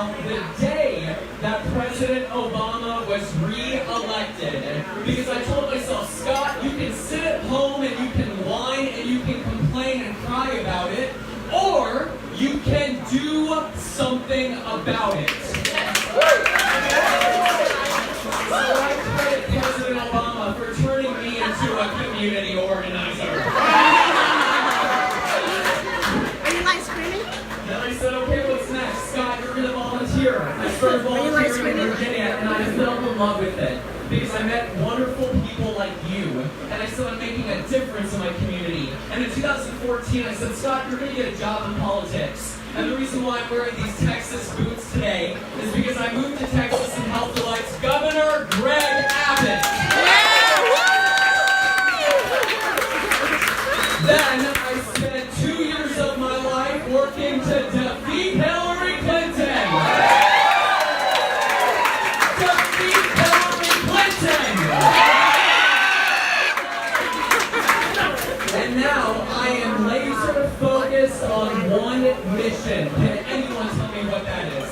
about the day that President Obama was re-elected. Because I told myself, Scott, you can sit at home and you can whine and you can complain and cry about it, or you can do something about it. So I credit President Obama for turning me into a community organizer. Then I said, okay, what's next? Scott, you're going to volunteer. I started volunteering in Virginia, and I fell in love with it. Because I met wonderful people like you, and I said I'm making a difference in my community. And in 2014, I said, Scott, you're going to get a job in politics. And the reason why I'm wearing these Texas boots today is because I moved to Texas and helped elect Governor Greg Abbott. Then I spent 2 years of my life working to defeat Hillary Clinton. Defeat Hillary Clinton! And now I am laser focused on one mission. Can anyone tell me what that is?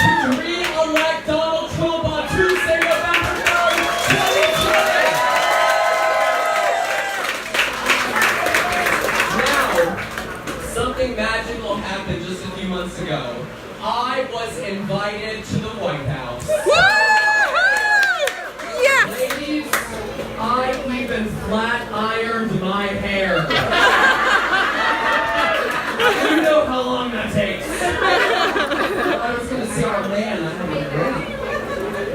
To re-elect Donald Trump on Tuesday, November 3rd, 2020! Something magical happened just a few months ago. I was invited to the White House. Yes! Ladies, I even flat ironed my hair. You know how long that takes. I was going to see our man. I don't know.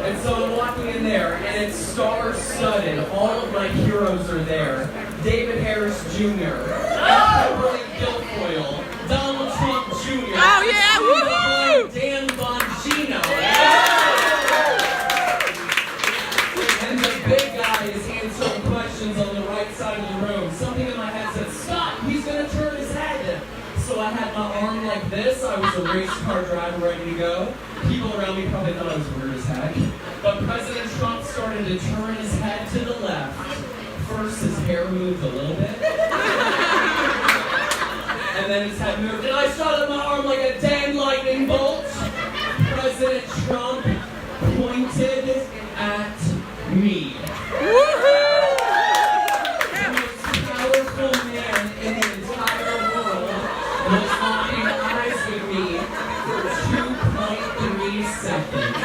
And so I'm walking in there, and it's star-studded. All of my heroes are there. David Harris Jr., Kimberly Guilfoyle, Donald Trump Jr., Oh, yeah! Woohoo! Dan Bongino. And the big guy is answering questions on the right side of the room. Something in my head said, Scott, he's going to turn his head. So I had my arm like this. I was a race car driver ready to go. People around me probably thought I was weird as heck. But President Trump started to turn his head to the left. First, his hair moved a little bit. And then his head moved. And I shot at my arm like a dang lightning bolt. President Trump pointed at me. The most powerful man in the entire world was locking eyes with me for 2.3 seconds.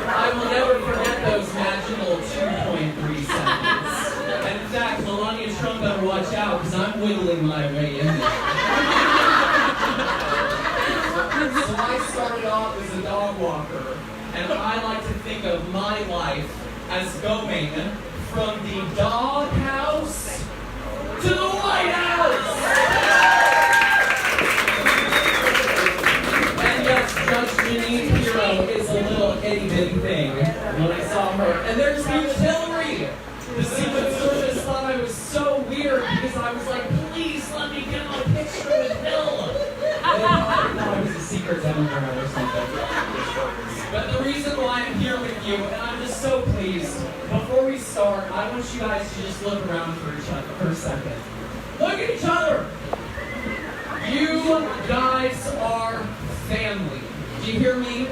I will never forget those magical 2.3 seconds. And in fact, Melania Trump better watch out because I'm wiggling my way in there. So I started off as a dog walker, and I like to think of my life as going from the doghouse to the White House! And yes, Judge Janine Pirro is a little itty-bitty thing when I saw her. And there's huge Hillary! The Secret Service thought I was so weird because I was like, please let me get my picture with Hill! They thought I was a secret Democrat or something. But the reason why I'm here with you, and I'm just so pleased, before we start, I want you guys to just look around for each other for a second. Look at each other! You guys are family. Do you hear me?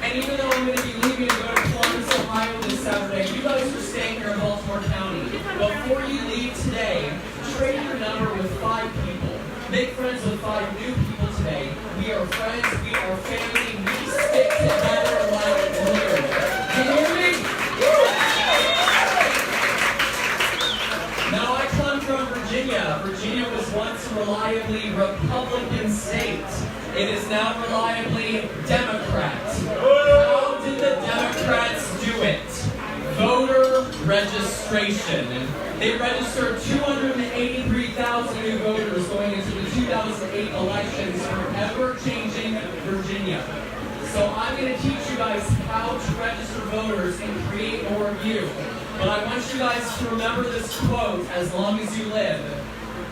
And even though I'm going to be leaving to go to Columbus, Ohio this Saturday, you guys are staying here in Baltimore County. Before you leave today, trade your number with 5 people. Make friends with 5 new people today. We are friends, we are family, we stick together like glue. Can you hear me? Now I come from Virginia. Virginia was once a reliably Republican state. It is now reliably Democrat. How did the Democrats do it? Voter registration. They registered 283,000 new voters going into the 2008 elections, forever changing Virginia. So I'm going to teach you guys how to register voters and create more of you. But I want you guys to remember this quote as long as you live.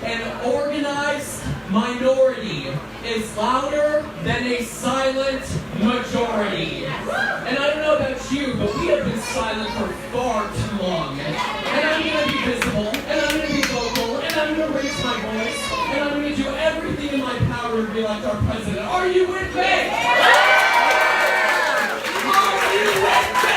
An organized minority is louder than a silent majority. And I don't know about you, but we have been silent for far too long. And I'm going to be visible, and I'm going to be vocal, and I'm going to raise my voice, and I'm going to do everything in my power to re-elect our president. Are you with me? Yeah! Are you with me?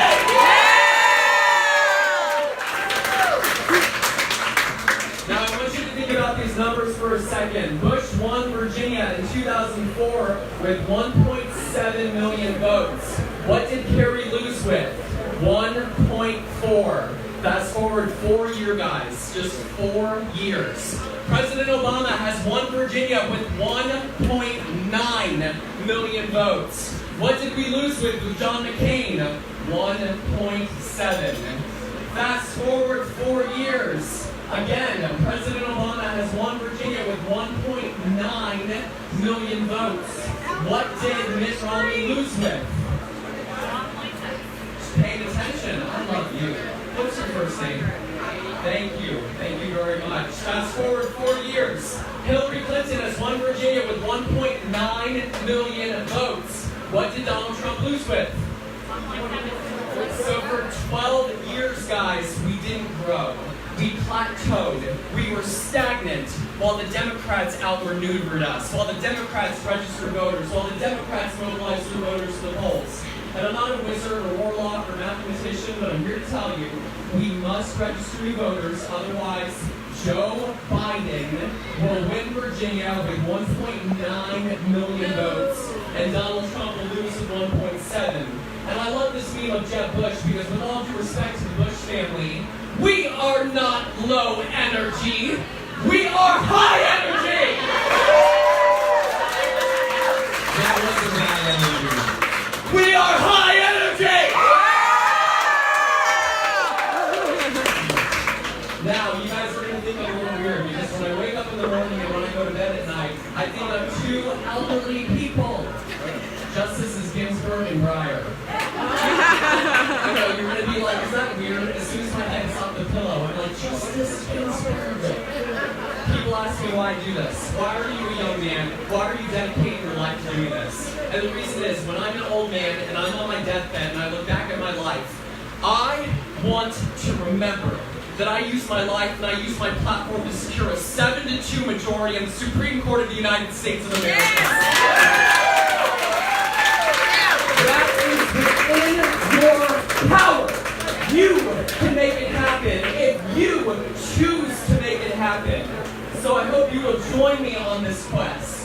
Now I want you to think about these numbers for a second. Bush won Virginia in 2004 with 1.7 million votes. What did Kerry lose with? 1.4. Fast forward 4 years, guys. Just 4 years. President Obama has won Virginia with 1.9 million votes. What did we lose with John McCain? 1.7. Fast forward 4 years. Again, President Obama has won Virginia with 1.9 million votes. What did Mitt Romney lose with? Just paying attention. I love you. What's your first name? Thank you. Thank you very much. Fast forward 4 years. Hillary Clinton has won Virginia with 1.9 million votes. What did Donald Trump lose with? So for 12 years, guys, we didn't grow. We plateaued. We were stagnant while the Democrats outmaneuvered us, while the Democrats registered voters, while the Democrats mobilized their voters to the polls. And I'm not a wizard or warlock or mathematician, but I'm here to tell you, we must register new voters, otherwise Joe Biden will win Virginia with 1.9 million votes, and Donald Trump will lose with 1.7. And I love this meme of Jeb Bush because with all due respect to the Bush family, we are not low energy, we are high energy! That wasn't high energy. We are high energy! Now, you guys are going to think I'm a little weird because when I wake up in the morning and when I go to bed at night, I think of two elderly people. Justices Ginsburg and Breyer. I know, you're going to be like, is that weird? As soon as my head's off the pillow, I'm like, Justice Ginsburg. People ask me why I do this. Why are you a young man? Why are you dedicating your life to doing this? And the reason is, when I'm an old man and I'm on my deathbed and I look back at my life, I want to remember that I used my life and I used my platform to secure a 7-2 majority in the Supreme Court of the United States of America. That is within your power. You can make it happen if you choose to make it happen. So I hope you will join me on this quest.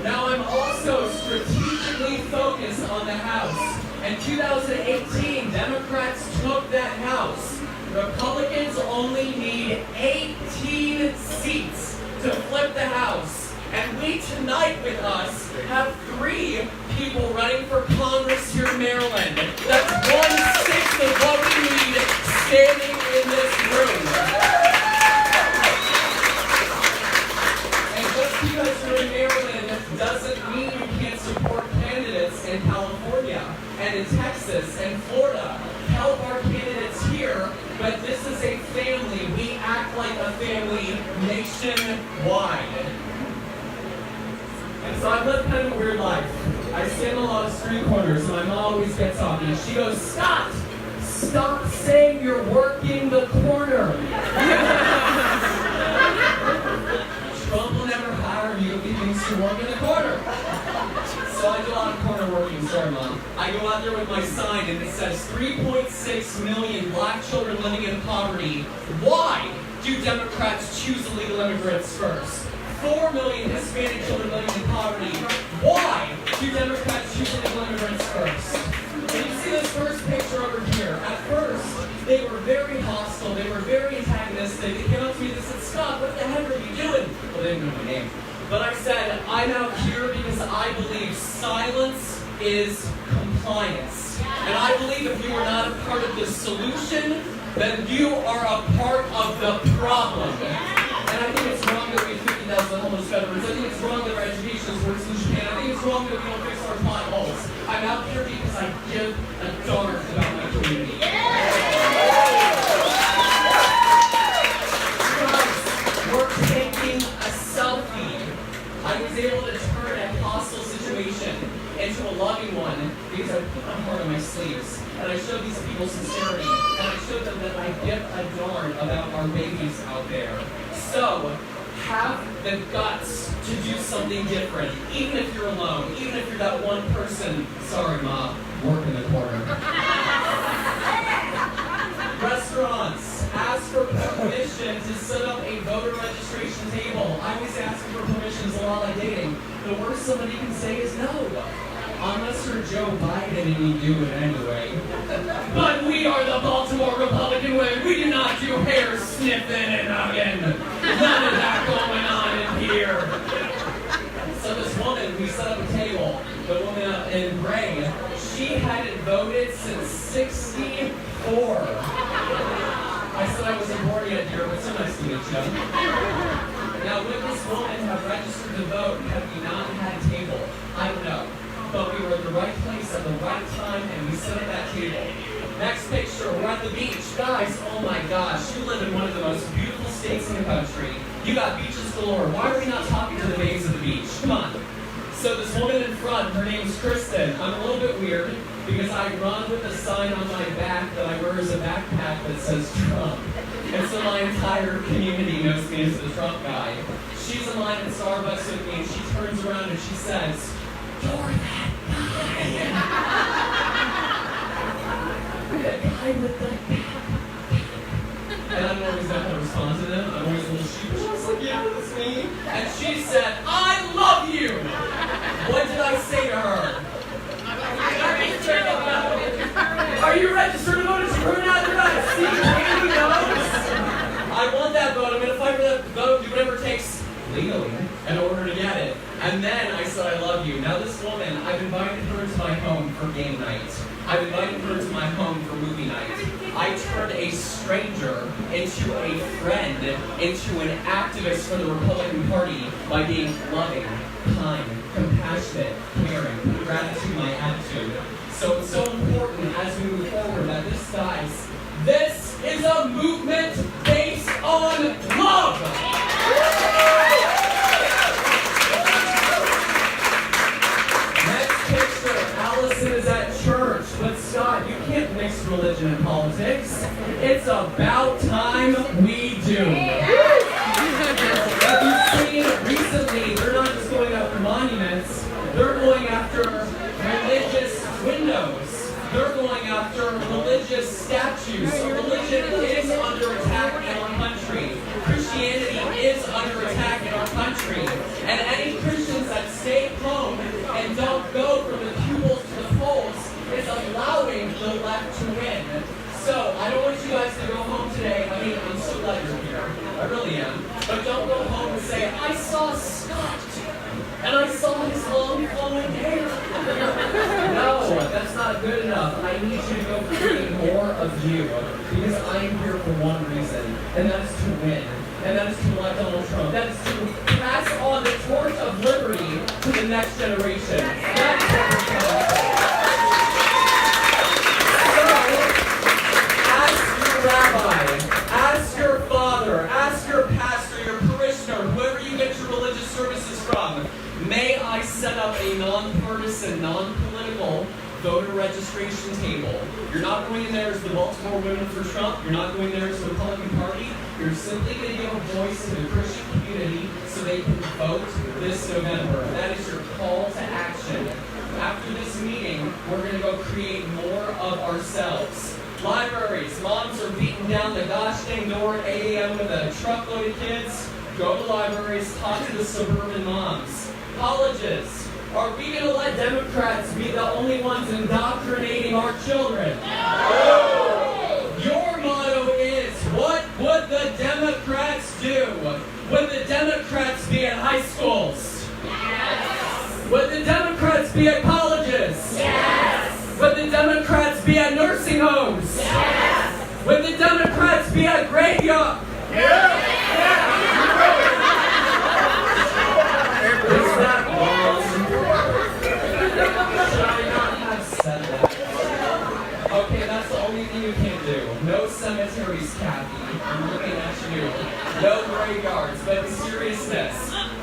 Now I'm also strategically focused on the House. In 2018, Democrats took that House. Republicans only need 18 seats to flip the House. And we tonight with us have 3 people running for Congress here in Maryland. That's 1/6 of what we need standing in this room. And just because you're in Maryland doesn't mean you can't support candidates in California and in Texas and Florida. Help our candidates here, but this is a family. We act like a family nationwide. And so I've lived kind of a weird life. I stand on a lot of street corners, and my mom always gets on me. She goes, Scott, stop saying you're working the corner. Trump will never hire you if he thinks you work in the corner. So I do a lot of corner working, sorry Mom. I go out there with my sign and it says 3.6 million black children living in poverty. Why do Democrats choose illegal immigrants first? 4 million Hispanic children living in poverty. Why do Democrats choose illegal immigrants first? And you see this first picture over here. At first, they were very hostile, they were very antagonistic. They came up to me and said, Scott, what the heck are you doing? Well, they didn't know my name. But I said, I'm out here because I believe silence is compliance. And I believe if you are not a part of the solution, then you are a part of the problem. And I think it's wrong that we have 50,000 homeless veterans. I think it's wrong that our education is worse than Japan. I think it's wrong that we don't fix our potholes. I'm out here because I give a darn about my community. We're taking a selfie. I was able to turn a hostile situation into a loving one because I put my heart on my sleeves. And I showed these people sincerity. And I showed them that I give a darn about our babies out there. So, have the guts to do something different, even if you're alone, even if you're that one person, sorry Ma, work in the corner. Restaurants, ask for permission to set up a voter registration table. I always ask for permission, it's a lot like dating. The worst somebody can say is no. Unless you're Joe Biden and you do it anyway. But we are the Baltimore Republican way. We do not do hair sniffing and hugging. None of that going on in here. So this woman, we set up a table. The woman up in gray, she hadn't voted since '64. I said I wasn't born yet, dear, but so nice to meet you. Now, would this woman have registered to vote had we not had a table? I don't know. But we were at the right place at the right time, and we set up that table. Next picture, we're at the beach. Guys, oh my gosh, you live in one of the most beautiful states in the country. You got beaches galore. Why are we not talking to the babes of the beach? Come on. So this woman in front, her name's Kristen. I'm a little bit weird because I run with a sign on my back that I wear as a backpack that says Trump. And so my entire community knows me as the Trump guy. She's in line at Starbucks with me, and she turns around and she says, "You're that guy." The guy with the cap. And I don't always know how to respond to them. I'm always a little sheepish. I was like, yeah, that's me. And she said, "I love you." What did I say to her? Are you registered to vote? Is your turn out there? I see candy notes. I want that vote. I'm going to fight for that vote. Do whatever it takes legally in order to get it. And then I said, "I love you." Now this woman, I've invited her to my home for game night. I've invited her to my home for movie night. I turned a stranger into a friend, into an activist for the Republican Party by being loving, kind, compassionate, caring, gratitude, my attitude. So it's so important as we move forward that this is a movement based on love. Allison is at church, but Scott, you can't mix religion and politics. It's about time we do. Have you seen recently, they're not just going after monuments, they're going after religious windows. They're going after religious statues. So religion is under attack in our country. Christianity is under attack in our country. And any Christians that stay home and don't go from the pupils to the polls is allowing the left to win. So, I don't want you guys to go home today. I mean, I'm so glad you're here. I really am. But don't go home and say, "I saw Scott, and I saw his long flowing hair." No, that's not good enough. I need you to go create more of you. Because I am here for one reason, and that is to win. And that is to elect Donald Trump. That is to pass on the torch of liberty to the next generation. That's what we're coming for. Rabbi, ask your father, ask your pastor, your parishioner, whoever you get your religious services from, may I set up a non-partisan, non-political voter registration table? You're not going in there as the Baltimore Women for Trump. You're not going there as the Republican Party. You're simply going to give a voice to the Christian community so they can vote this November. That is your call to action. After this meeting, we're going to go create more of ourselves. Libraries, moms are beating down the gosh dang door at 8 a.m. with a truckload of kids. Go to libraries, talk to the suburban moms. Colleges, are we going to let Democrats be the only ones indoctrinating our children? No! Your motto is, what would the Democrats do? Would the Democrats be at high schools? Yes! Would the Democrats be at colleges? Yes! Would the Democrats be at nursing homes? Yes! Would the Democrats be at graveyards? Yes! Is that wrong? Should I not have said that? Okay, that's the only thing you can do. No cemeteries, Kathy. I'm looking at you. No graveyards, but in seriousness,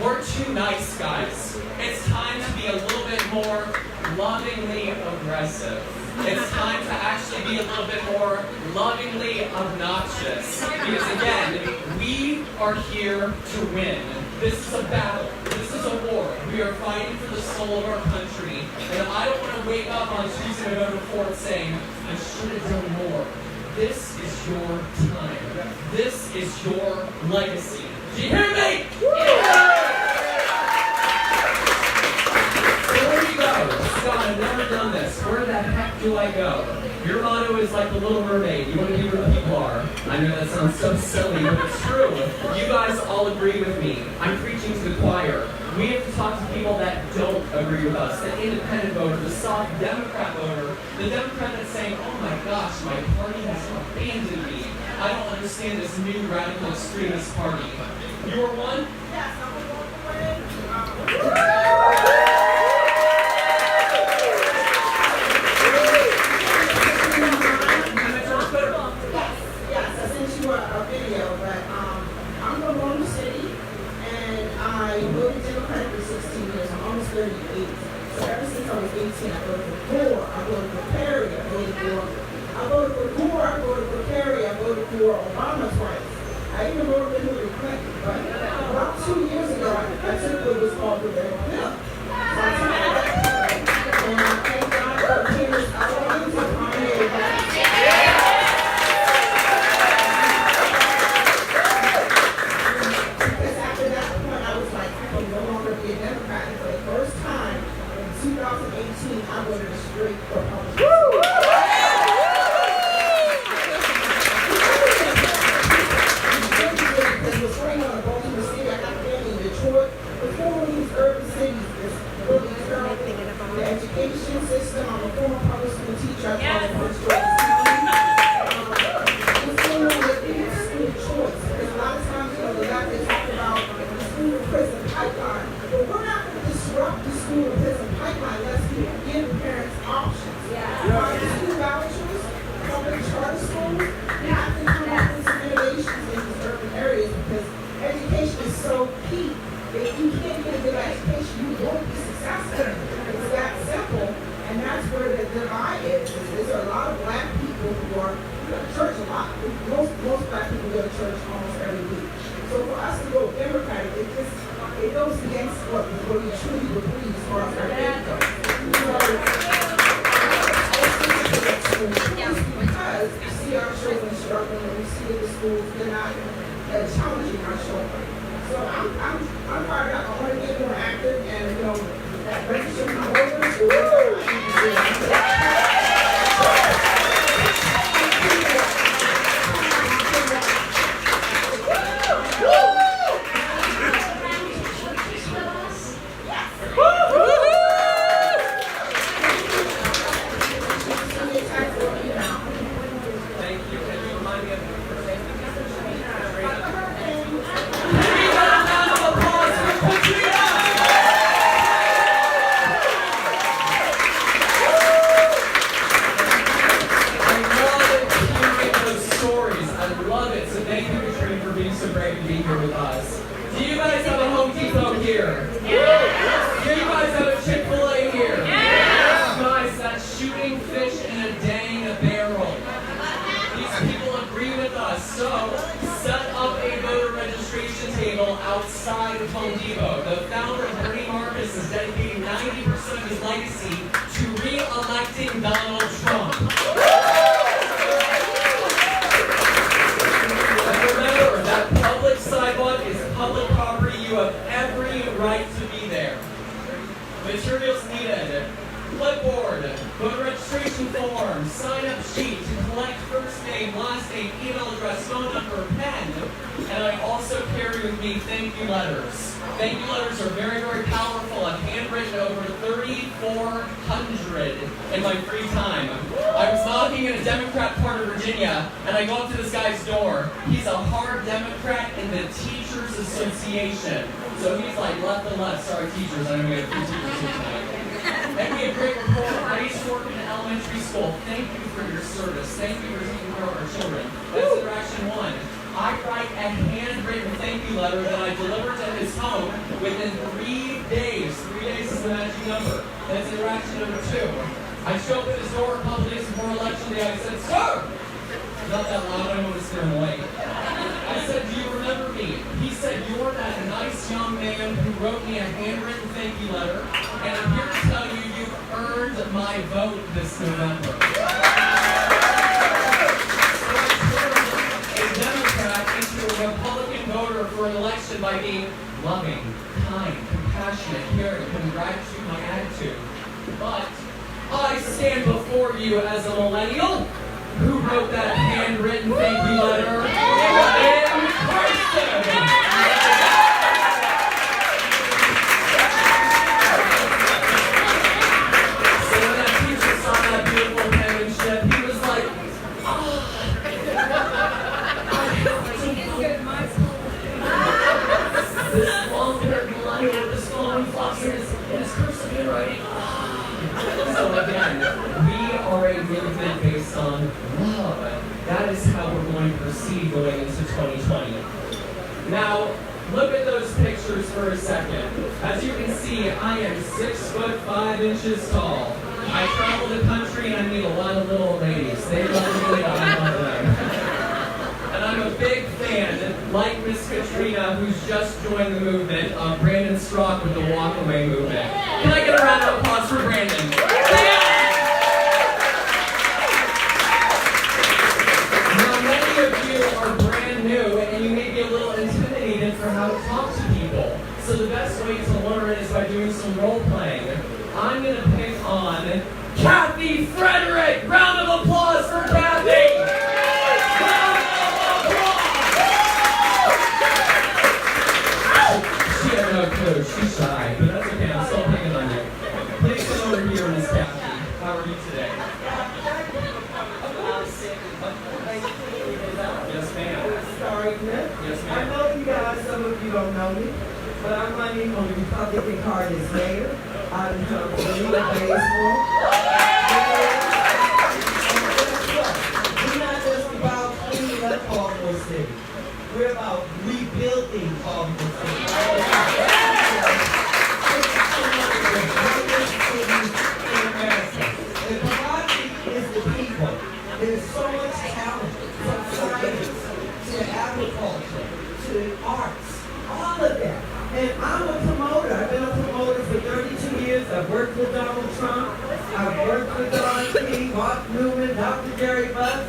we're too nice, guys. It's time to be a little bit more lovingly aggressive. It's time to actually be a little bit more lovingly obnoxious. Because again, we We are here to win. This is a battle. This is a war. We are fighting for the soul of our country. And I don't want to wake up on Tuesday, November 4th saying, I should have done more. This is your time. This is your legacy. Do you hear me? So where do you go? Scott, I've never done this. Where the heck do I go? Your motto is like the Little Mermaid. You want to be where the people are. I know that sounds so silly, but it's true. You guys all agree with me. I'm preaching to the choir. We have to talk to people that don't agree with us. The independent voter, the soft Democrat voter, the Democrat that's saying, oh my gosh, my party has abandoned me. I don't understand this new radical extremist party. You are one? Yes, I'm going to win. Yes, I sent you a video, but I'm from Baltimore City, and I voted Democratic for 16 years. I'm almost 38. So ever since I was 18, I voted for Gore, I voted for Perry, I voted for Gore, I voted for Perry, I voted for Obama twice. I even voted for Hillary Clinton, but about 2 years ago, I took what was called the red pill. So I took that pill, and I thank God for tears. I went into primary election. Because after that point, I was like, I can no longer be a Democrat. And for the first time in 2018, I voted a straight Republican. What's going on in Baltimore City, I got family in Detroit. Before these urban cities, it's really terrible. The education system, I'm a former public school teacher. I taught in Prince George's County. What's going on with the school choice? Because a lot of times, the left is talking about the school to prison pipeline. But we're not going to disrupt the school to prison pipeline unless we give parents options. School vouchers, public charter schools, we have to come up with some innovations in these urban areas because education is so key. If you can't get a good education, you won't be successful. It's that simple, and that's where the divide is. There's a lot of black people who are go to church a lot. Most black people go to church almost every week. So for us to go Democratic, it goes against what we truly believe as far as our faith goes. Because you see our children struggling, and we see the schools, they're not challenging our children. So I'm fired up. I want to get more active and, register my voters. Outside of Home Depot. The founder, Bernie Marcus, is dedicating 90% of his legacy to re-electing Donald Trump. And remember, that public sidewalk is public property. You have every right to be there. Materials needed: clipboard, voter registration form, sign-up sheet to collect first name, last name, email address, phone number, pen. And I also carry with me thank you letters. Thank you letters are very, very powerful. I've handwritten over 3,400 in my free time. I was knocking in a Democrat part of Virginia, and I go up to this guy's door. He's a hard Democrat in the Teachers Association. So he's like left and left. Sorry, teachers. I know we have 3 teachers here tonight. And we have great report. I used to work in an elementary school. Thank you for your service. Thank you for taking care of our children. That's interaction 1. I write a handwritten thank you letter that I deliver to his home within 3 days. 3 days is the magic number. That's interaction number 2. I show up at his door a couple days before election day. I said, "Sir!" Not that loud, I don't want to scare him away. I I said, do you remember me? He said, you're that nice young man who wrote me a handwritten thank you letter, and I'm here to tell you, you've earned my vote this November. So I turned a Democrat into a Republican voter for an election by being loving, kind, compassionate, caring, congratulating my attitude. But I stand before you as a millennial who wrote that handwritten thank you letter in person. So when that teacher saw that beautiful penmanship, he was like, this long-haired millennial with this flowing flocks in his cursive handwriting. So again, we are a movement based on love. That is how we're going to proceed going into 2020. Now, look at those pictures for a second. As you can see, I am 6'5" tall. I travel the country and I meet a lot of little ladies. They love me, I love them. And I'm a big fan, like Miss Katrina, who's just joined the movement, of Brandon Strock with the Walkaway movement. Can I get a round of applause for Brandon? Now, many of you are brand new, and you may be a little intimidated for how to talk to people. So the best way to learn is by doing some role playing. I'm going to pick on Kathy Frederick. Round of applause for Kathy! She had no clue. She's shy, but that's okay. I'm still picking on you. Please come over here, Miss Kathy. How are you today? Yes, ma'am. Sorry, Nick. Yes, I ma'am. know you guys, some of you don't know me, but I'm running on the Republican card as mayor. I'm from Baltimore. We're not just about cleaning up Baltimore City. We're about rebuilding Baltimore City. The priority is the people. There's so much talent from science to agriculture to arts, all of that. And I'm a promoter. I've been a promoter for 32 years. I've worked with Donald Trump. I've worked with Don King, Mark Newman, Dr. Jerry Buss.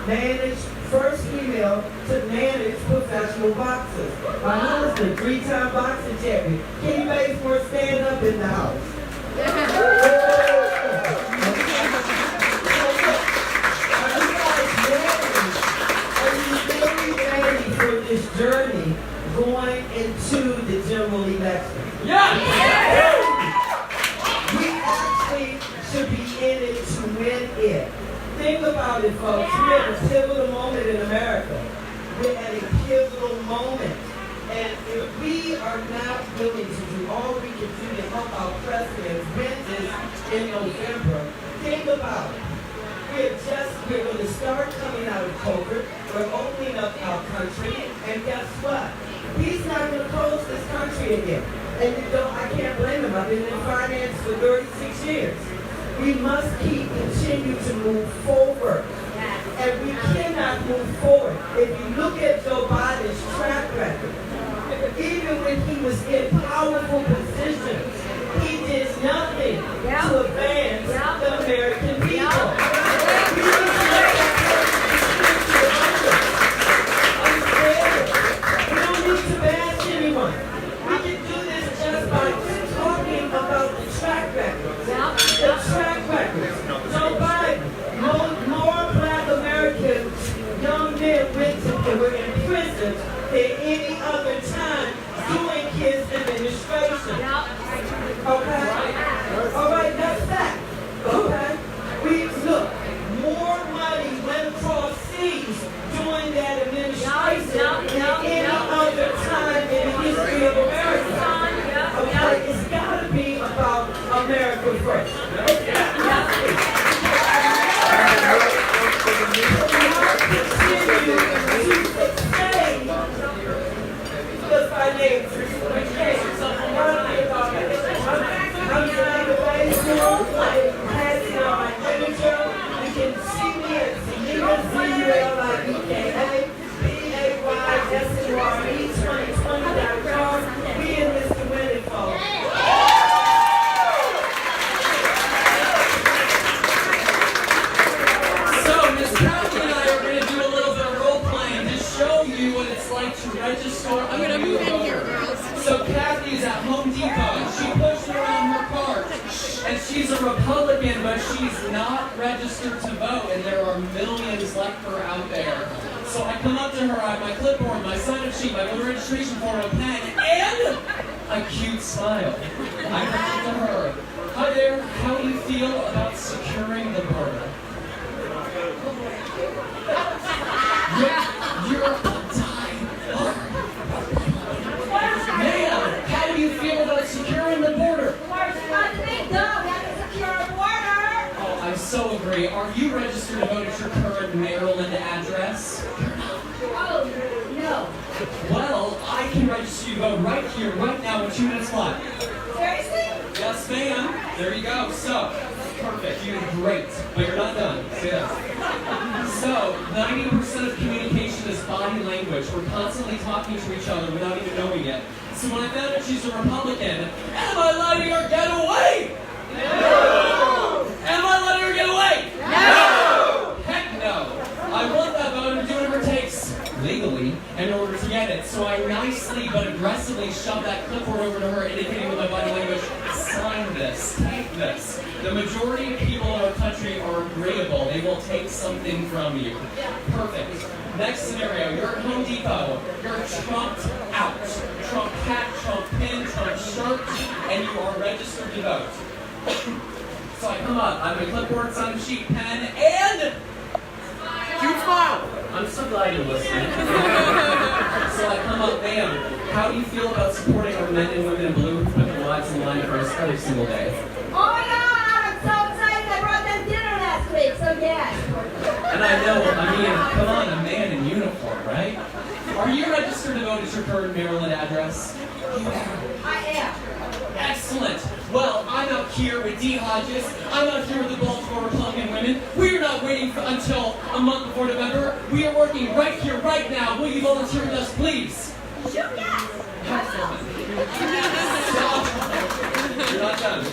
Managed first female to manage professional boxers. My husband, 3-time boxing champion. Kenny Bazemore, stand up in the house. For this journey going into the general election. Yeah! We actually should be in it to win it. Think about it, folks. We're at a pivotal moment in America. We're at a pivotal moment. And if we are not willing to do all we can do to help our president win this in November, think about it. We're going to start coming out of COVID. We're opening up our country. And guess what? He's not going to close this country again. And I can't blame him. I've been in finance for 36 years. We must continue to move forward. And we cannot move forward. If you look at Joe Biden's track record, even when he was in powerful positions, he did nothing to advance the American people. We need to let that person we don't need to bash anyone. We can do this just by talking about the track records. The track records. Joe Biden, more Black Americans, young men were in prison than any other time during his administration. Okay? All right, that's fact. Okay? Look, more money went across seas during that administration than any other time in the history of America. Okay? It's got to be about America first. It's got to be. Continue to sustain the finances. I'm trying to face passing out my literature. You can see me at Zenita, ZULIEKA, she's a Republican, but she's not registered to vote, and there are millions like her out there. So I come up to her, I have my clipboard, my sign-up sheet, my voter registration form, a pen, and a cute smile. I come up to her. Hi there, how do you feel about securing the border? You're a die-hard. Ma'am, how do you feel about securing the border? Oh, I so agree. Are you registered to vote at your current Maryland address? Oh, no. Well, I can register you to vote right here, right now, in 2 minutes flat. Seriously? Yes, ma'am. There you go. So, perfect. You did great, but you're not done. Stay there. So, 90% of communication is body language. We're constantly talking to each other without even knowing it. So when I found out she's a Republican, am I letting her get away? No! Am I letting her get away? No! Heck no! I want that vote and do whatever it takes, legally, in order to get it. So I nicely but aggressively shoved that clipboard over to her, indicating with my body language, sign this, take this. The majority of people in our country are agreeable. They will take something from you. Perfect. Next scenario, you're at Home Depot. You're trumped out. Trump hat, Trump pin, Trump shirt, and you are registered to vote. So I come up, I have a clipboard, sign sheet, pen, and cute smile. I'm so glad you're listening. So I come up, ma'am, how do you feel about supporting our men and women in blue who put their lives in line for us every single day? Oh my God, I'm so excited. I brought them dinner last week, so yes. And I know, come on, a man in uniform, right? Are you registered to vote at your current Maryland address? I am. Excellent. Well, I'm out here with D. Hodges. I'm out here with the Baltimore Republican women. We are not waiting until a month before November. We are working right here, right now. Will you volunteer with us, please? Shoot, yes. Excellent. Stop. You're not done.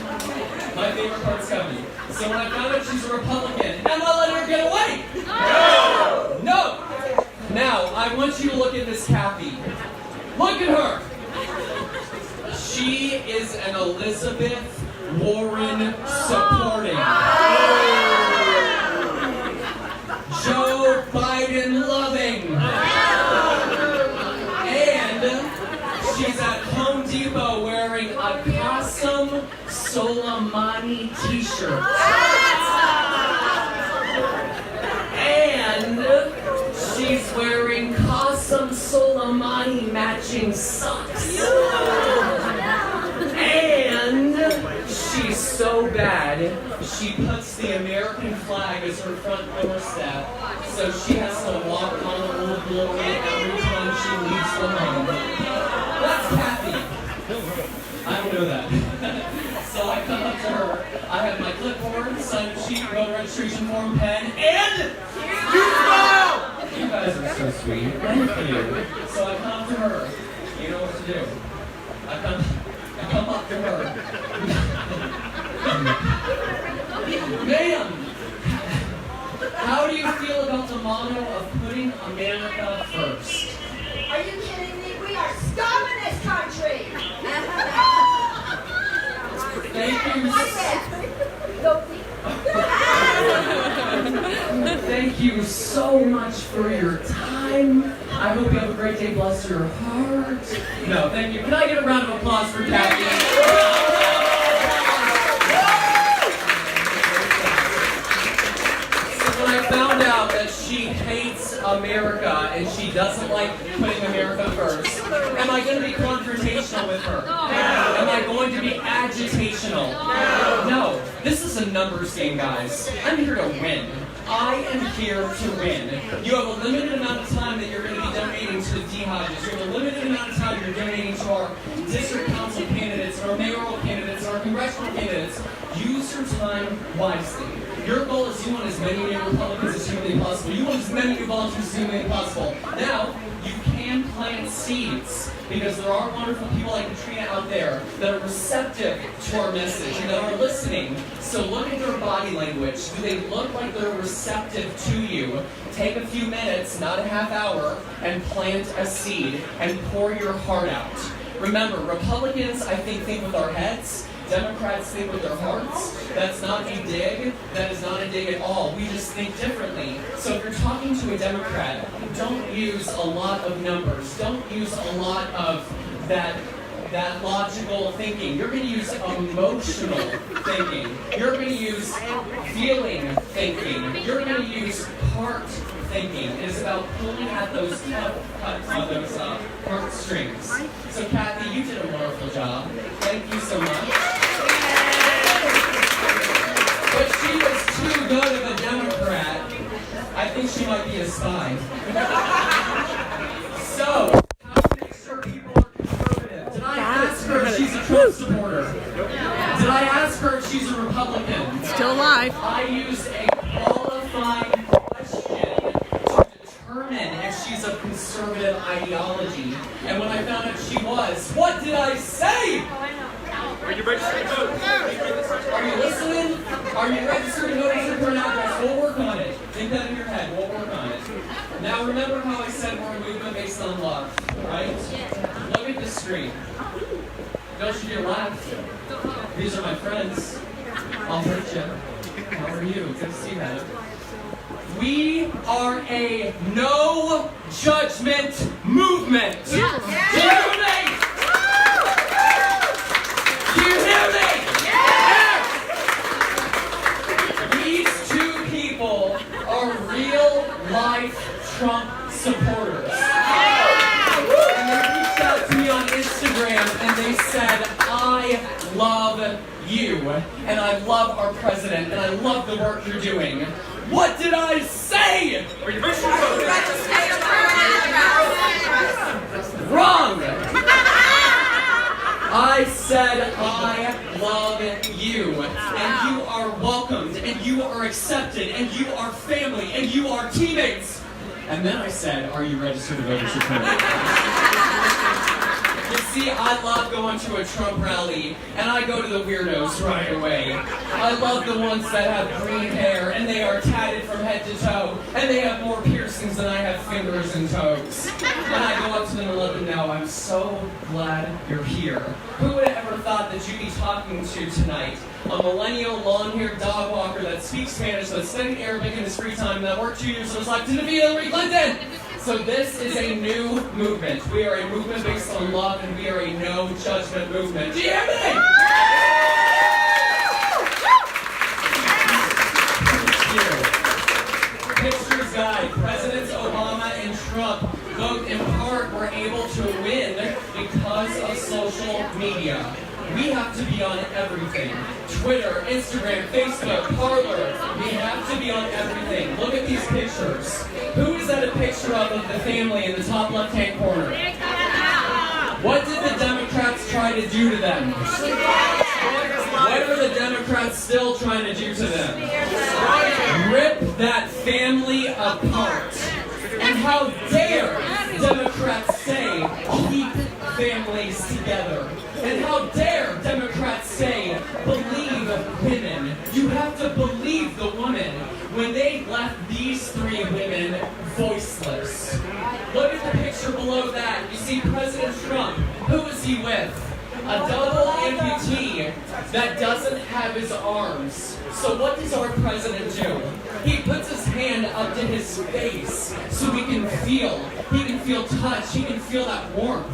My favorite part's coming. So when I found out she's a Republican, am I letting her get away? No! No! Now, I want you to look at Miss Kathy. Look at her! She is an Elizabeth Warren supporting. Joe Biden loving. And she's at Home Depot wearing a Qasem Soleimani t-shirt. And she's wearing Qasem Soleimani matching socks. And she's so bad, she puts the American flag as her front doorstep, so she has to walk on Old Glory every time she leaves the home. That's Kathy. I don't know that. So I come up to her, I have my clipboard, sign sheet, voter registration form, pen, and you smile! You guys are so sweet. Thank you. So I come up to her. You know what to do. I come up to her. Ma'am, how do you feel about the motto of putting America first? Are you kidding me? We are starving this country. Thank you. Thank you so much for your time. I hope you have a great day. Bless your heart. No, thank you. Can I get a round of applause for Kathy? So when I found out that she hates America and she doesn't like putting America first, am I going to be confrontational with her? Am I going to be agitational? No. This is a numbers game, guys. I'm here to win. I am here to win. You have a limited amount of time that you're going to be donating to the D Hodges. You have a limited amount of time you're donating to our district council candidates, our mayoral candidates, our congressional candidates. Use your time wisely. Your goal is you want as many new Republicans as humanly possible. You want as many new volunteers as humanly possible. Now, you can plant seeds because there are wonderful people like Katrina out there that are receptive to our message and that are listening. So look at their body language. Do they look like they're receptive to you? Take a few minutes, not a half hour, and plant a seed and pour your heart out. Remember, Republicans, I think with our heads. Democrats think with their hearts. That's not a dig. That is not a dig at all. We just think differently. So if you're talking to a Democrat, don't use a lot of numbers. Don't use a lot of that logical thinking. You're going to use emotional thinking. You're going to use feeling thinking. You're going to use heart thinking. It is about pulling at those heartstrings. So Kathy, you did a wonderful job. Thank you so much. But she was too good of a Democrat. I think she might be a spy. So, how to make sure people are conservative? Did I ask her if she's a Trump supporter? Did I ask her if she's a Republican? Still alive. I used a qualifying question to determine if she's of conservative ideology. And when I found out she was, what did I say? Are you registered to vote? Are you listening? Are you registered to vote as your current address? We'll work on it. Think that in your head. We'll work on it. Now remember how I said we're a movement based on love, right? Look at the screen. Don't you get laughed? These are my friends. I'll hurt you. How are you? Good to see you, Heather. We are a no judgment movement. Do you hear me? Do you hear me? Yes! These two people are real life Trump supporters. And they reached out to me on Instagram and they said, I love you, and I love our president, and I love the work you're doing. What did I say? Are you registered to vote? Wrong! I said I love you, and you are welcomed, and you are accepted, and you are family, and you are teammates. And then I said, are you registered to vote as your candidate? You see, I love going to a Trump rally, and I go to the weirdos right away. I love the ones that have green hair, and they are tatted from head to toe, and they have more piercings than I have fingers and toes. And I go up to them and let them know, I'm so glad you're here. Who would have ever thought that you'd be talking to tonight a millennial, long-haired dog walker that speaks Spanish, that studied Arabic in his free time, that worked 2 years of his life to defeat Hillary Clinton? So this is a new movement. We are a movement based on love, and we are a no-judgment movement. Do you hear me? Pictures guide. Presidents Obama and Trump both in part were able to win because of social media. We have to be on everything. Twitter, Instagram, Facebook, Parler. We have to be on everything. Look at these pictures. Who is that a picture of the family in the top left-hand corner? What did the Democrats try to do to them? What are the Democrats still trying to do to them? Rip that family apart. And how dare Democrats say, keep families together. And how dare Democrats say, believe women. You have to believe the woman when they left these three women voiceless. Look at the picture below that. You see President Trump. Who is he with? A double amputee that doesn't have his arms. So what does our president do? He puts his hand up to his face so he can feel. He can feel touch. He can feel that warmth.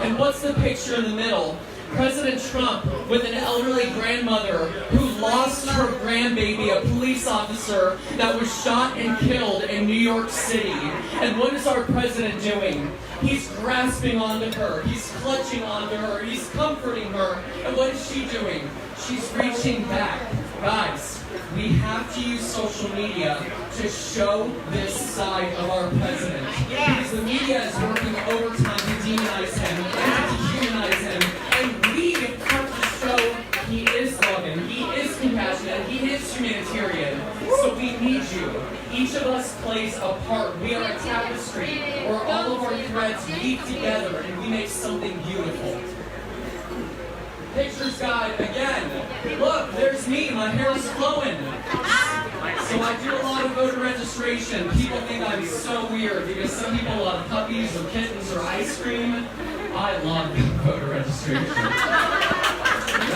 And what's the picture in the middle? President Trump with an elderly grandmother who lost her grandbaby, a police officer that was shot and killed in New York City. And what is our president doing? He's grasping onto her. He's clutching onto her. He's comforting her. And what is she doing? She's reaching back. Guys, we have to use social media to show this side of our president. Because the media is working overtime to demonize him and to dehumanize him. And we have to show he is loving, he is compassionate, he is humanitarian. So we need you. Each of us plays a part. We are a tapestry where all of our threads weave together and we make something beautiful. Pictures guide again. Look, there's me. My hair is flowing. So I do a lot of voter registration. People think I'm so weird because some people love puppies or kittens or ice cream. I love voter registration.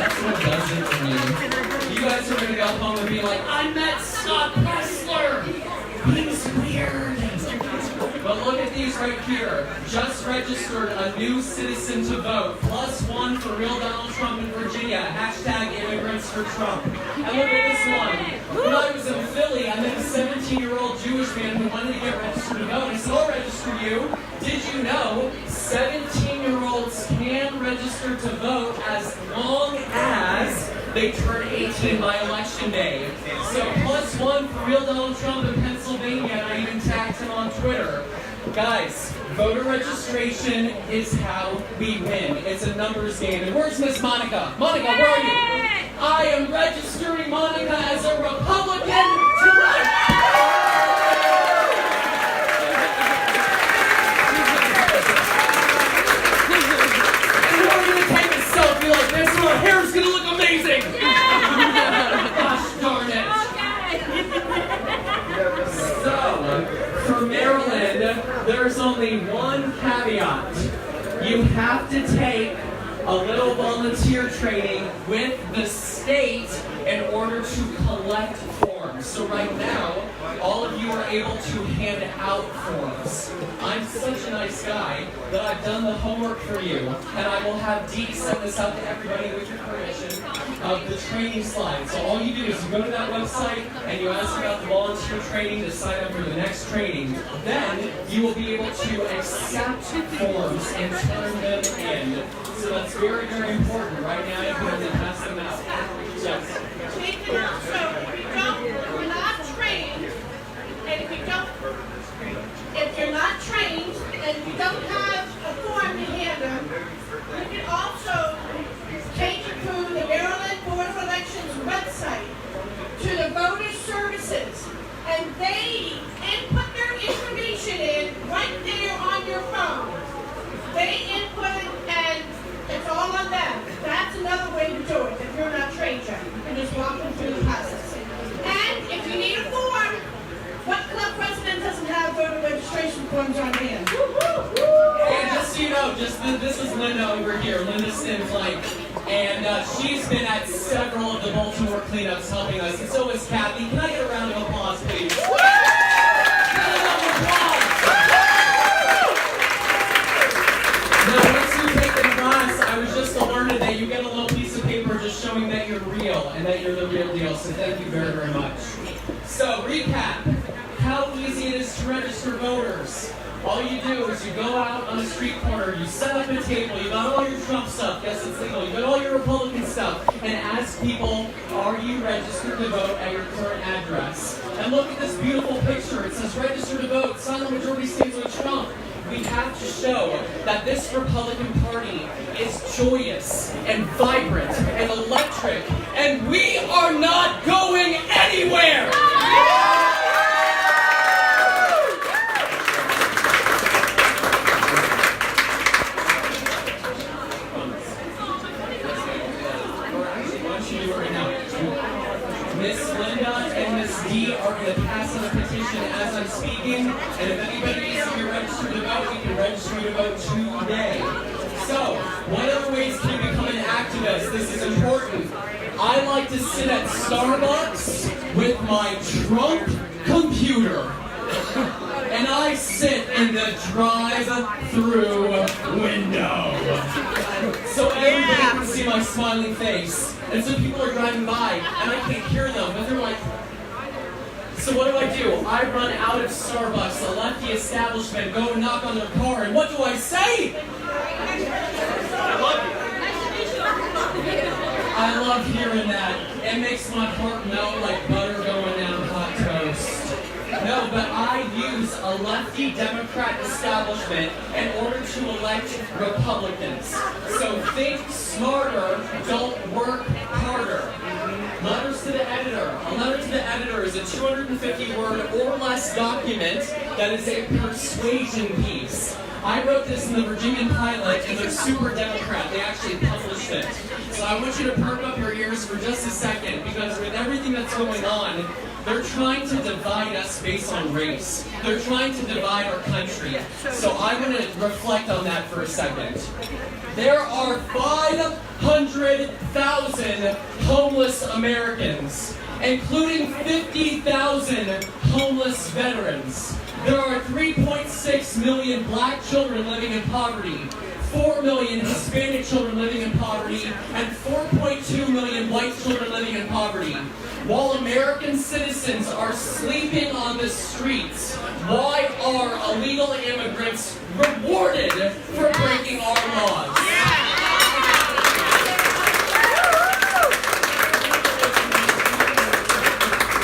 That's what does it for me. You guys are gonna go home and be like, I met Scott Presler. He's weird. But look at these right here. Just registered a new citizen to vote. +1 for real Donald Trump in Virginia. # immigrants for Trump. And look at this one. When I was in Philly, I met a 17-year-old Jewish man who wanted to get registered to vote. I said, I'll register you. Did you know 17-year-olds can register to vote as long as they turn 18 by election day? So +1 for real Donald Trump in Pennsylvania, and I even tagged him on Twitter. Guys, voter registration is how we win. It's a numbers game. And where's Miss Monica? Monica, where are you? I am registering Monica as a Republican tonight. And we're going to take a selfie like this, and our hair's going to look amazing. Gosh darn it. So, for Maryland, there's only one caveat. You have to take a little volunteer training with the state in order to collect forms. So right now, all of you are able to hand out forms. I'm such a nice guy that I've done the homework for you, and I will have Dee send this out to everybody with your permission of the training slides. So all you do is you go to that website and you ask about the volunteer training to sign up for the next training. Then you will be able to accept forms and turn them in. So that's very, very important. Right now you can only pass them out. Yes. Take them out. So if you're not trained, and if you're not trained and you don't have a form to hand them, you can also take it to the Maryland Board of Elections website, to the voter services, and they input their information in right there on your phone. They input it, and it's all on them. That's another way to do it if you're not trained yet. And just walk them through the process. And if you need a form, what club president doesn't have voter registration forms on hand? And just so you know, this is Linda over here, Linda Stinflake. And she's been at several of the Baltimore cleanups helping us. And so is Kathy. Can I get a round of applause, please? Now, once you take the class, I was just alerted that you get a little piece of paper just showing that you're real and that you're the real deal. So thank you very, very much. So, recap. How easy it is to register voters. All you do is you go out on a street corner, you set up a table, you got all your Trump stuff, yes it's legal, you got all your Republican stuff, and ask people, are you registered to vote at your current address? And look at this beautiful picture. It says register to vote, silent majority states with Trump. We have to show that this Republican Party is joyous and vibrant and electric, and we are not going anywhere! Miss Linda and Miss Dee are going to pass on a petition as I'm speaking, and if anybody needs to be registered to vote, we can register to vote today. So, what other ways can you become an activist? This is important. I like to sit at Starbucks with my Trump computer. And I sit in the drive-through window. So everybody can see my smiling face. And so people are driving by, and I can't hear them, but they're like, so what do? I run out of Starbucks, a lefty establishment, go and knock on their car, and what do I say? I love you. I love hearing that. It makes my heart melt like butter going down hot toast. No, but I use a lefty Democrat establishment in order to elect Republicans. So think smarter, don't work harder. Letters to the editor. A letter to the editor is a 250-word or less document that is a persuasion piece. I wrote this in the Virginian Pilot, and they're super Democrat. They actually published it. So I want you to perk up your ears for just a second, because with everything that's going on, they're trying to divide us based on race. They're trying to divide our country. So I want to reflect on that for a second. There are 500,000 homeless Americans, including 50,000 homeless veterans. There are 3.6 million black children living in poverty, 4 million Hispanic children living in poverty, and 4.2 million white children living in poverty. While American citizens are sleeping on the streets, why are illegal immigrants rewarded for breaking our laws?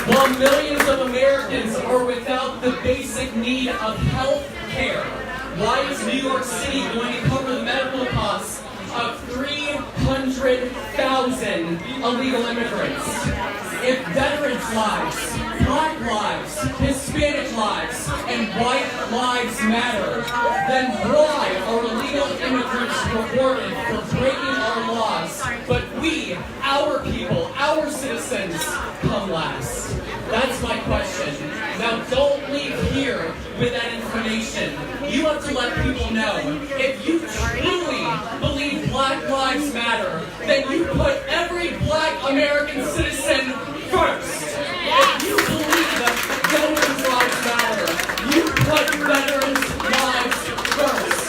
While millions of Americans are without the basic need of health care, why is New York City going to cover the medical costs of 300,000 illegal immigrants? If veterans' lives, black lives, Hispanic lives, and white lives matter, then why are illegal immigrants rewarded for breaking our laws, but we, our people, our citizens, come last? That's my question. Now don't leave here with that information. You have to let people know, if you truly believe Black Lives Matter, then you put every black American citizen first. If you believe that veterans' lives matter, you put veterans' lives first.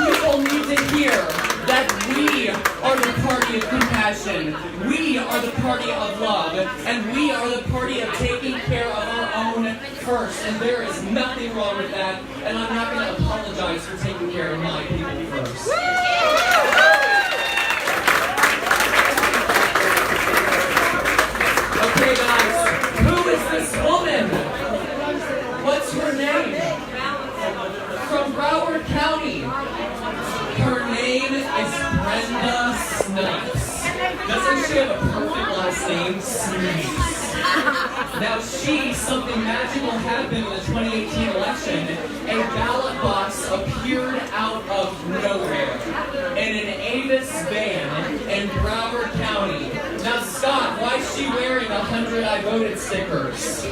People need to hear that we are the party of compassion, we are the party of love, and we are the party of taking care of our own first. And there is nothing wrong with that, and I'm not going to apologize for taking care of my people first. Okay, guys, who is this woman? What's her name? From Broward County. Her name is Brenda Snipes. Doesn't she have a perfect last name? Snipes. Now something magical happened in the 2018 election. A ballot box appeared out of nowhere in an Avis van in Broward County. Now Scott, why is she wearing 100 I voted stickers?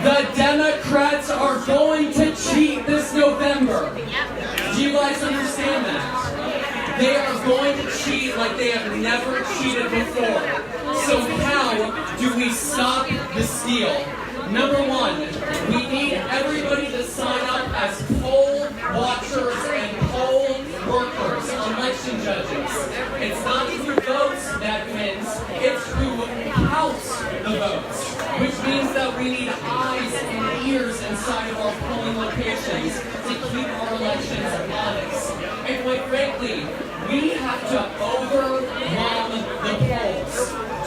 The Democrats are going to cheat this November. Do you guys understand that? They are going to cheat like they have never cheated before. So how do we stop the steal? Number one, we need everybody to sign up as poll watchers and poll workers, election judges. It's not who votes that wins, it's who counts the votes. Which means that we need eyes and ears inside of our polling locations to keep our elections honest. And quite frankly, we have to overwhelm the polls.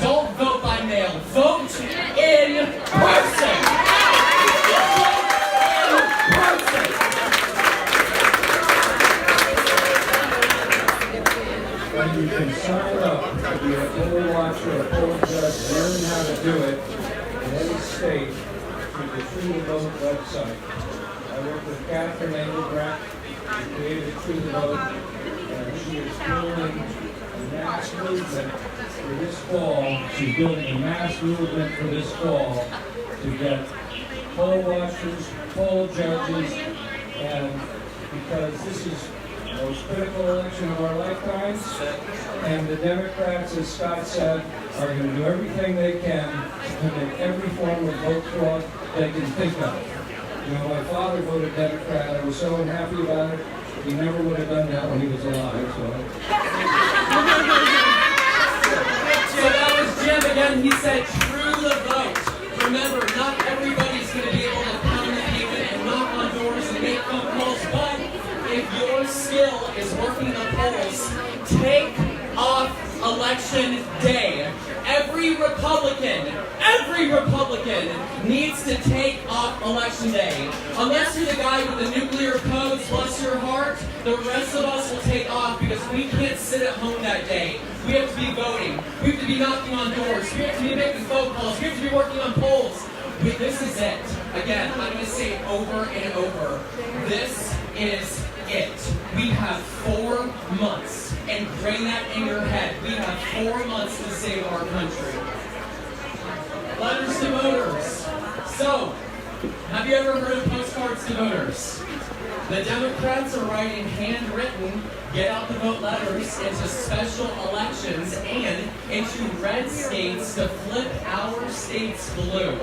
Don't vote by mail. Vote in person. Vote in person. When you can sign up to be a poll watcher or a poll judge, learn how to do it in any state through the True to Vote website. I work with Catherine Engelbrecht, who created True to Vote. She is building a mass movement for this fall. She's building a mass movement for this fall to get poll watchers, poll judges, and because this is the most critical election of our lifetimes, and the Democrats, as Scott said, are going to do everything they can to commit every form of vote fraud they can think of. You know, my father voted Democrat. I was so unhappy about it. He never would have done that when he was alive, so that was Jim again. He said, true the vote. Remember, not everybody's going to be able to pound the pavement and knock on doors and make phone calls, but if your skill is working the polls, take off election day. Every Republican needs to take off election day. Unless you're the guy with the nuclear codes, bless your heart, the rest of us will take off because we can't sit at home that day. We have to be voting. We have to be knocking on doors. We have to be making phone calls. We have to be working on polls. This is it. Again, I'm going to say it over and over. This is it. We have 4 months. Ingrain that in your head. We have 4 months to save our country. Letters to voters. So, have you ever heard of postcards to voters? The Democrats are writing handwritten get out the vote letters into special elections and into red states to flip our states blue.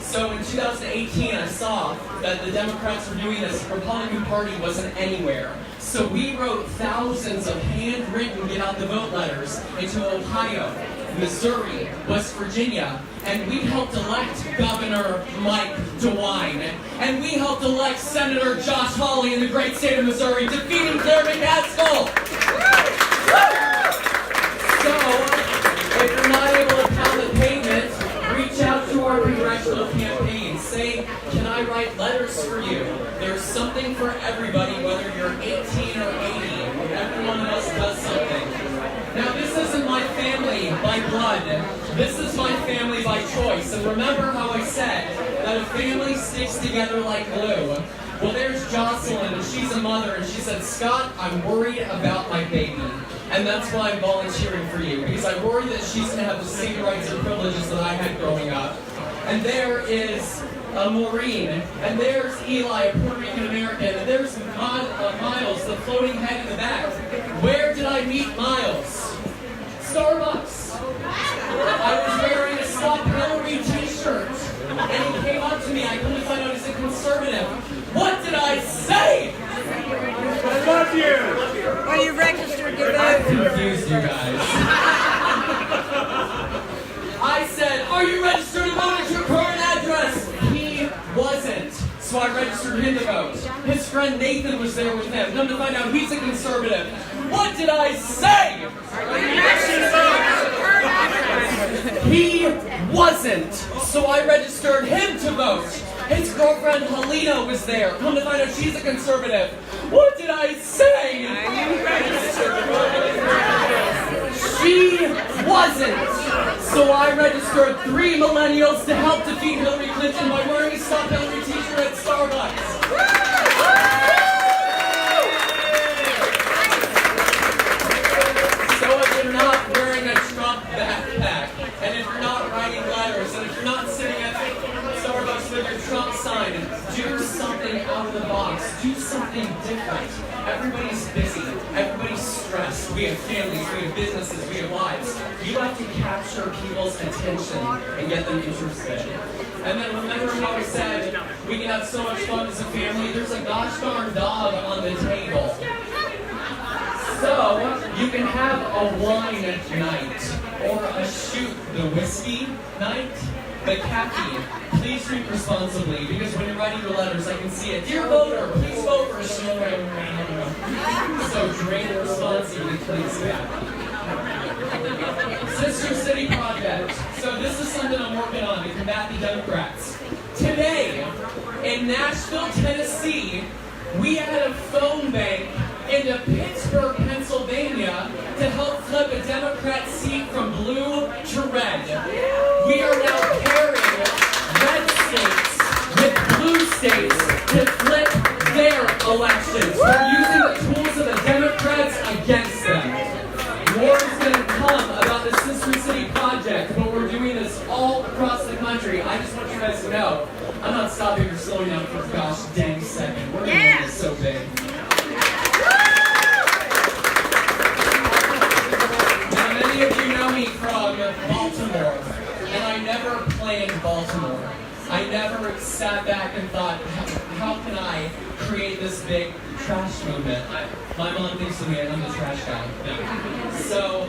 So in 2018, I saw that the Democrats were doing this. The Republican Party wasn't anywhere. So we wrote thousands of handwritten get out the vote letters into Ohio, Missouri, West Virginia, and we helped elect Governor Mike DeWine, and we helped elect Senator Josh Hawley in the great state of Missouri, defeating Claire McCaskill. So, if you're not able to pound the pavement, reach out to our congressional campaign. Say, can I write letters for you? There's something for everybody, whether you're 18 or 80. Every one of us does something. Now, this isn't my family by blood. This is my family by choice. And remember how I said that a family sticks together like glue. Well, there's Jocelyn, and she's a mother, and she said, Scott, I'm worried about my baby. And that's why I'm volunteering for you, because I worry that she's going to have the same rights and privileges that I had growing up. And there is Maureen, and there's Eli, a Puerto Rican American, and there's Miles, the floating head in the back. Where did I meet Miles? Starbucks. I was wearing a Stop Hillary t-shirt, and he came up to me. I couldn't find out he's a conservative. What did I say? I love you. Are you registered to I vote? confused you guys. I said, are you registered to vote at your current address? He wasn't. So I registered him to vote. His friend Nathan was there with him. Come to find out he's a conservative. What did I say? He wasn't. So I registered him to vote. His girlfriend Helena was there. Come to find out she's a conservative. What did I say? She wasn't. So I registered 3 millennials to help defeat Hillary Clinton by wearing a Stop Hillary t-shirt at Starbucks. So if you're not wearing a Trump backpack, and if you're not writing letters, and if you're not sitting at Starbucks with your Trump sign, do something out of the box. Do something different. Everybody's busy. Everybody's stressed. We have families. We have businesses. We have lives. You have to capture people's attention and get them interested. And then remember how I said we can have so much fun as a family? There's a gosh darn dog on the table. So, you can have a wine night, or a shoot the whiskey night. But Kathy, please drink responsibly, because when you're writing your letters, I can see it. Dear voter, please vote for So drink responsibly, please, Kathy. Sister City Project. So this is something I'm working on to combat the Democrats. Today, in Nashville, Tennessee, we had a phone bank into Pittsburgh, Pennsylvania, to help flip a Democrat seat from blue to red. We are now pairing red states with blue states to flip their elections. We're using the tools of the Democrats against them. War is going to come about the Sister City Project, but we're doing this all across the country. I just want you guys to know, I'm not stopping or slowing down for a gosh dang second. We're going to make this so big. Now, many of you know me from Baltimore, and I never planned Baltimore. I never sat back and thought, how can I create this big trash movement? My mom thinks of me and I'm the trash guy. So,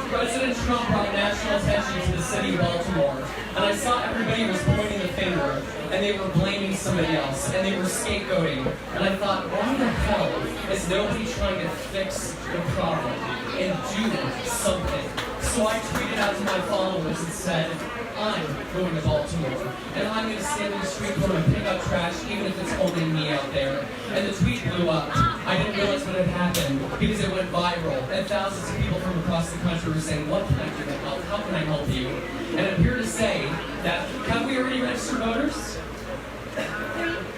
President Trump brought national attention to the city of Baltimore, and I saw everybody was pointing the finger, and they were blaming somebody else, and they were scapegoating. And I thought, why the hell is nobody trying to fix the problem and do something? So So I tweeted out to my followers and said, I'm going to Baltimore, and I'm going to stand in the street corner and pick up trash, even if it's only me out there. And the tweet blew up. I didn't realize what had happened because it went viral, and thousands of people from across the country were saying, what can I do to help? How can I help you? And I'm here to say that, have we already registered voters?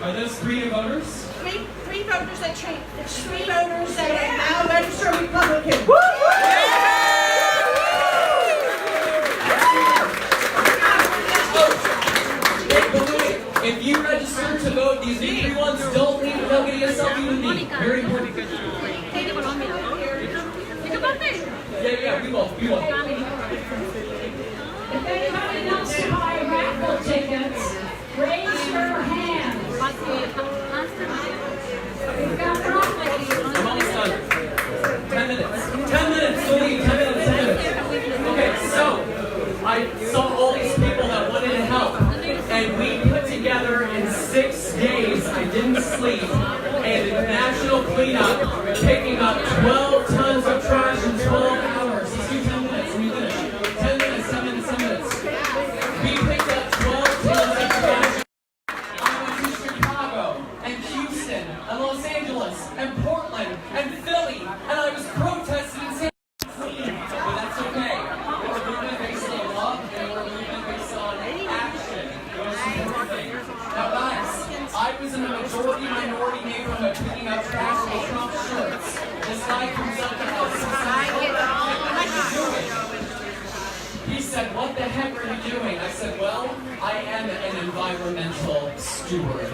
Are those 3 new voters? Three voters that changed. It's 3 voters that are now registered Republican. If you register to vote, these new ones don't leave without getting a selfie with me. Very important. Yeah, we will. If anybody wants to buy raffle tickets, raise your hand. We've got raffle. I'm almost done. 10 minutes. 10 minutes. Only 10 minutes. 10 minutes. Okay, so I saw all these people that wanted to help, and we put together in 6 days. I didn't sleep. A national cleanup, picking up 12 tons of trash in 12 hours. Let's do 10 minutes. Let me finish. 10 minutes. 10 minutes. 10 minutes. We picked up 12 tons of trash. I went to Chicago and Houston and Los Angeles and Portland and Philly, and I was protesting in San Francisco. But that's okay. We're a movement based on love, and we're a movement based on action. Most important thing. Now, guys, I was in a majority-minority neighborhood picking up trash with Trump shirts. This guy comes up to us and says, what are you doing? He said, what the heck are you doing? I said, well, I am an environmental steward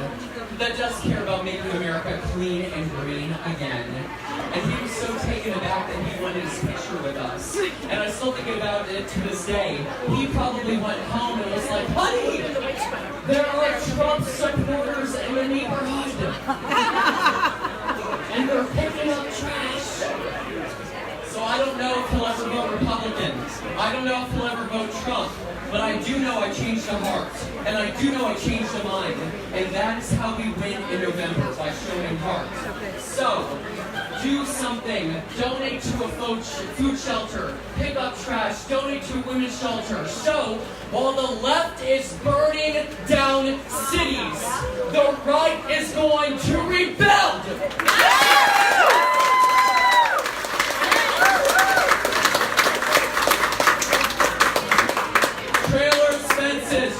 that does care about making America clean and green again. And he was so taken aback that he wanted his picture with us. And I still think about it to this day. He probably went home and was like, honey, there are Trump supporters in the neighborhood. And they're picking up trash. So I don't know if he'll ever vote Republican. I don't know if he'll ever vote Trump. But I do know I changed a heart. And I do know I changed a mind. And that's how we win in November, by showing heart. So, do something. Donate to a food shelter. Pick up trash. Donate to a women's shelter. So, while the left is burning down cities, the right is going to rebuild.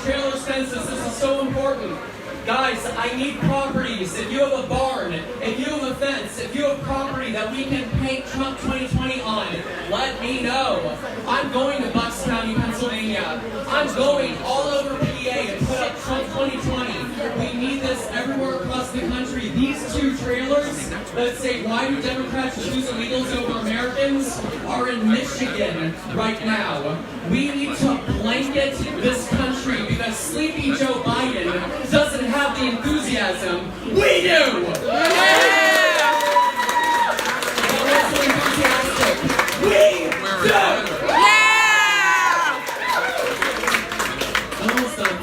Trailer fences, this is so important. Guys, I need properties. If you have a barn, if you have a fence, if you have property that we can paint Trump 2020 on, let me know. I'm going to Bucks County, Pennsylvania. I'm going all over PA to put up Trump 2020. We need this everywhere across the country. These 2 trailers that say, why do Democrats choose illegals over Americans, are in Michigan right now. We need to blanket this country because sleepy Joe Biden doesn't have the enthusiasm we do! Yeah! We're also enthusiastic. We do! Yeah! Almost done.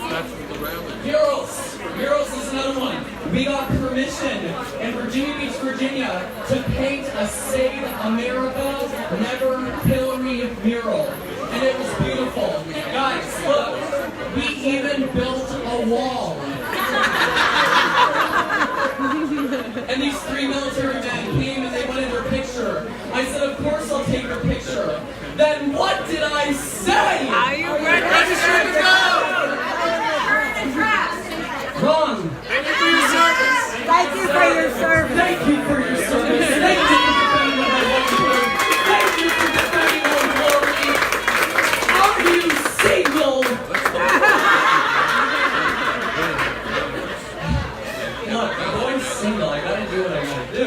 Murals is another one. We got permission in Virginia Beach, Virginia to paint a Save America, Never Hillary mural. And it was beautiful. Guys, look, we even built a wall. And these 3 military men came and they wanted their picture. I said, of course I'll take your picture. Then what did I say? Are you registered to vote? Wrong. Thank you for your service. Thank you for your service. Thank you for your service. Thank you for defending my country. Thank you for defending our glory. Are you single? Look, I'm going single. I gotta do what I gotta do.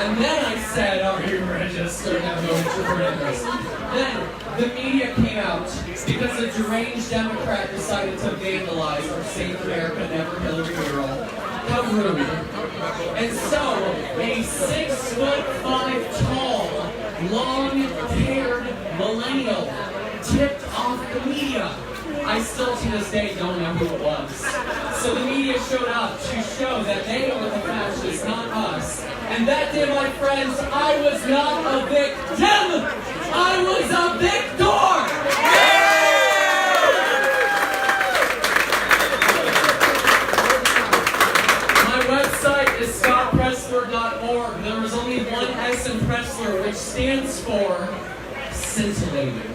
And then I said, are you registered to vote for this? Then the media came out because a deranged Democrat decided to vandalize our Save America, Never Hillary mural. How rude. And so, a 6'5" tall, long-haired millennial tipped off the media. I still to this day don't know who it was. So the media showed up to show that they were the fascists, not us. And that day, my friends, I was not a victim! I was a victor! My website is scottpresler.org. There is only one S in Presler, which stands for scintillating.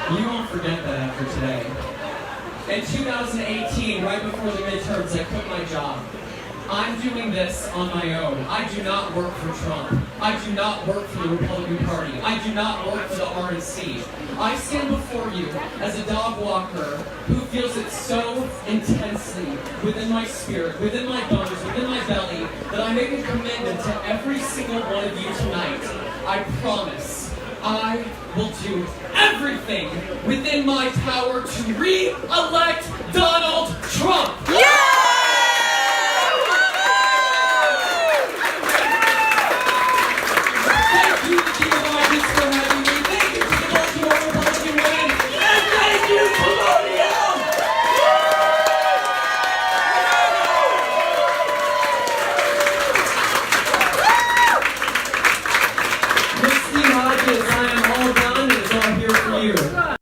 You won't forget that after today. In 2018, right before the midterms, I quit my job. I'm doing this on my own. I do not work for Trump. I do not work for the Republican Party. I do not work for the RNC. I stand before you as a dog walker who feels it so intensely within my spirit, within my bones, within my belly, that I make a commitment to every single one of you tonight. I promise I will do everything within my power to re-elect Donald Trump. Yeah!